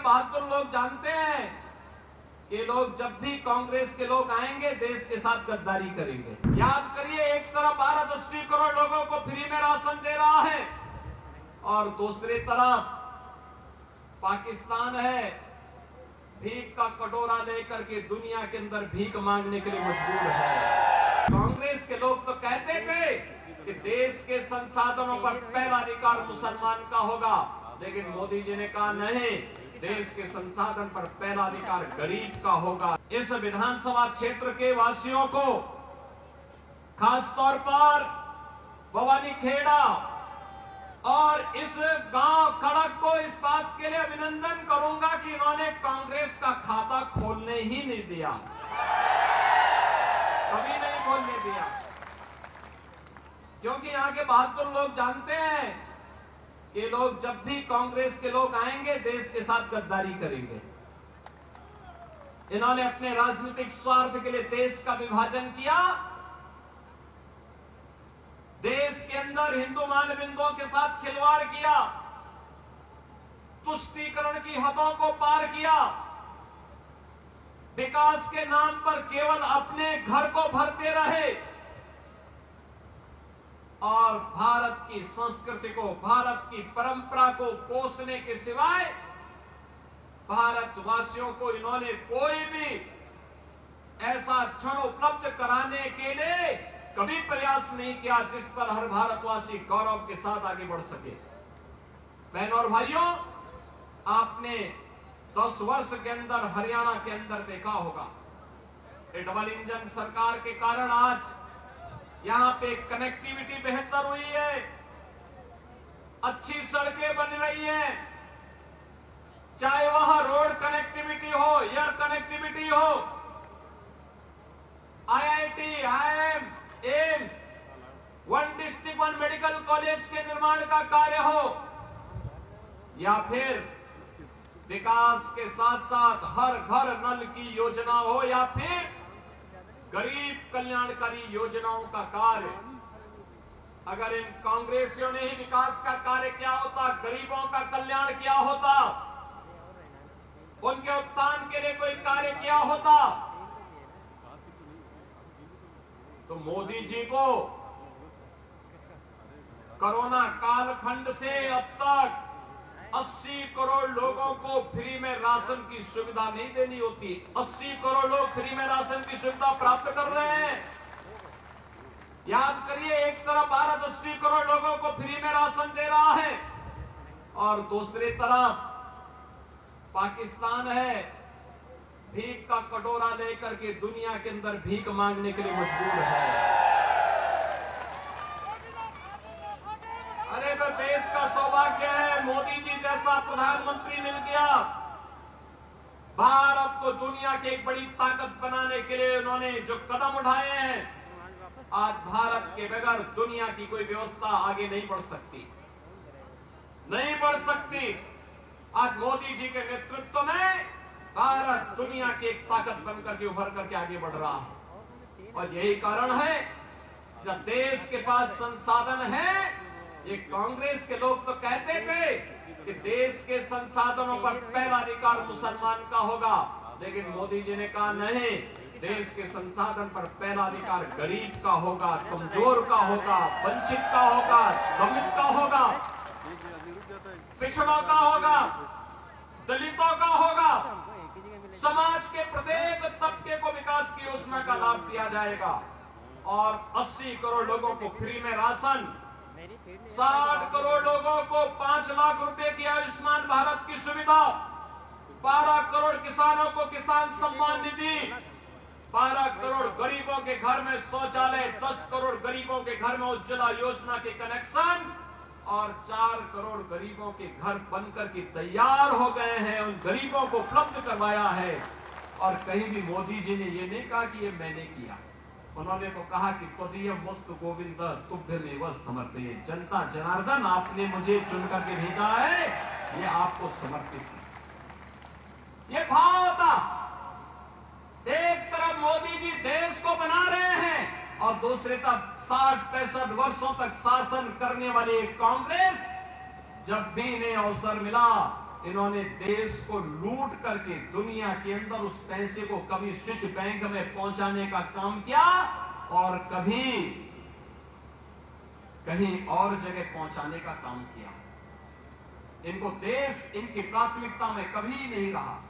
बहादुर लोग जानते हैं कि लोग जब भी कांग्रेस के लोग आएंगे देश के साथ गद्दारी करेंगे। याद करिए, एक तरफ भारत 80 करोड़ लोगों को फ्री में राशन दे रहा है और दूसरी तरफ पाकिस्तान है भीख का कटोरा लेकर के दुनिया के अंदर भीख मांगने के लिए मजबूर है। कांग्रेस के लोग तो कहते थे कि देश के संसाधनों पर पहला अधिकार मुसलमान का होगा, लेकिन मोदी जी ने कहा नहीं, देश के संसाधन पर पहला अधिकार गरीब का होगा। इस विधानसभा क्षेत्र के वासियों को, खास तौर पर भवानी खेड़ा और इस गांव खड़क को इस बात के लिए अभिनंदन करूंगा कि इन्होंने कांग्रेस का खाता खोलने ही नहीं दिया, कभी नहीं खोलने दिया, क्योंकि यहां के बहादुर लोग जानते हैं कि लोग जब भी कांग्रेस के लोग आएंगे देश के साथ गद्दारी करेंगे। इन्होंने अपने राजनीतिक स्वार्थ के लिए देश का विभाजन किया, देश के अंदर हिंदू मानबिंदुओं के साथ खिलवाड़ किया, तुष्टीकरण की हदों को पार किया, विकास के नाम पर केवल अपने घर को भरते रहे और भारत की संस्कृति को, भारत की परंपरा को पोषने के सिवाय भारतवासियों को इन्होंने कोई भी ऐसा क्षण उपलब्ध कराने के लिए कभी प्रयास नहीं किया जिस पर हर भारतवासी गौरव के साथ आगे बढ़ सके। बहनों और भाइयों, आपने 10 वर्ष के अंदर हरियाणा के अंदर देखा होगा, डबल इंजन सरकार के कारण आज यहां पे कनेक्टिविटी बेहतर हुई है, अच्छी सड़कें बन रही हैं, चाहे वह रोड कनेक्टिविटी हो, एयर कनेक्टिविटी हो, IIT, IIM, AIIMS, one district one medical college के निर्माण का कार्य हो, या फिर विकास के साथ साथ हर घर नल की योजना हो, या फिर गरीब कल्याणकारी योजनाओं का कार्य। अगर इन कांग्रेसियों ने ही विकास का कार्य किया होता, गरीबों का कल्याण किया होता, उनके उत्थान के लिए कोई कार्य किया होता, तो मोदी जी को कोरोना कालखंड से अब तक 80 करोड़ लोगों को फ्री में राशन की सुविधा नहीं देनी होती। 80 करोड़ लोग फ्री में राशन की सुविधा प्राप्त कर रहे हैं। याद करिए, एक तरफ भारत 80 करोड़ लोगों को फ्री में राशन दे रहा है और दूसरी तरफ पाकिस्तान है भीख का कटोरा लेकर के दुनिया के अंदर भीख मांगने के लिए मजबूर है। अरे तो देश का सौभाग्य है, मोदी जी जैसा प्रधानमंत्री मिल गया। भारत को दुनिया की एक बड़ी ताकत बनाने के लिए उन्होंने जो कदम उठाए हैं, आज भारत के बगैर दुनिया की कोई व्यवस्था आगे नहीं बढ़ सकती, नहीं बढ़ सकती। आज मोदी जी के नेतृत्व में भारत दुनिया की एक ताकत बनकर के उभर करके आगे बढ़ रहा है और यही कारण है जब देश के पास संसाधन है। ये कांग्रेस के लोग तो कहते थे कि देश के संसाधनों पर पहला अधिकार मुसलमान का होगा, लेकिन मोदी जी ने कहा नहीं, देश के संसाधन पर पहला अधिकार गरीब का होगा, कमजोर का होगा, वंचित का होगा, दलित का होगा, पिछड़ों का होगा, दलितों का होगा। समाज के प्रत्येक तबके को विकास की योजना का लाभ दिया जाएगा और 80 करोड़ लोगों को फ्री में राशन, 60 करोड़ लोगों को 5 लाख रुपए की आयुष्मान भारत की सुविधा, 12 करोड़ किसानों को किसान सम्मान निधि, 12 करोड़ गरीबों के घर में शौचालय, 10 करोड़ गरीबों के घर में उज्ज्वला योजना के कनेक्शन और 4 करोड़ गरीबों के घर बनकर के तैयार हो गए हैं। उन गरीबों को उपलब्ध करवाया है और कहीं भी मोदी जी ने ये नहीं कहा कि ये मैंने किया। उन्होंने तो कहा कि त्वदीयं वस्तु गोविंद तुभ्यमेव समर्पये, जनता जनार्दन आपने मुझे चुन करके भेजा है, ये आपको समर्पित है। ये भाव था। एक तरफ मोदी जी देश को बना रहे हैं और दूसरी तरफ 60-65 वर्षों तक शासन करने वाली एक कांग्रेस जब भी इन्हें अवसर मिला इन्होंने देश को लूट करके दुनिया के अंदर उस पैसे को कभी स्विच बैंक में पहुंचाने का काम किया और कभी कहीं और जगह पहुंचाने का काम किया। इनको देश इनकी प्राथमिकता में कभी नहीं रहा।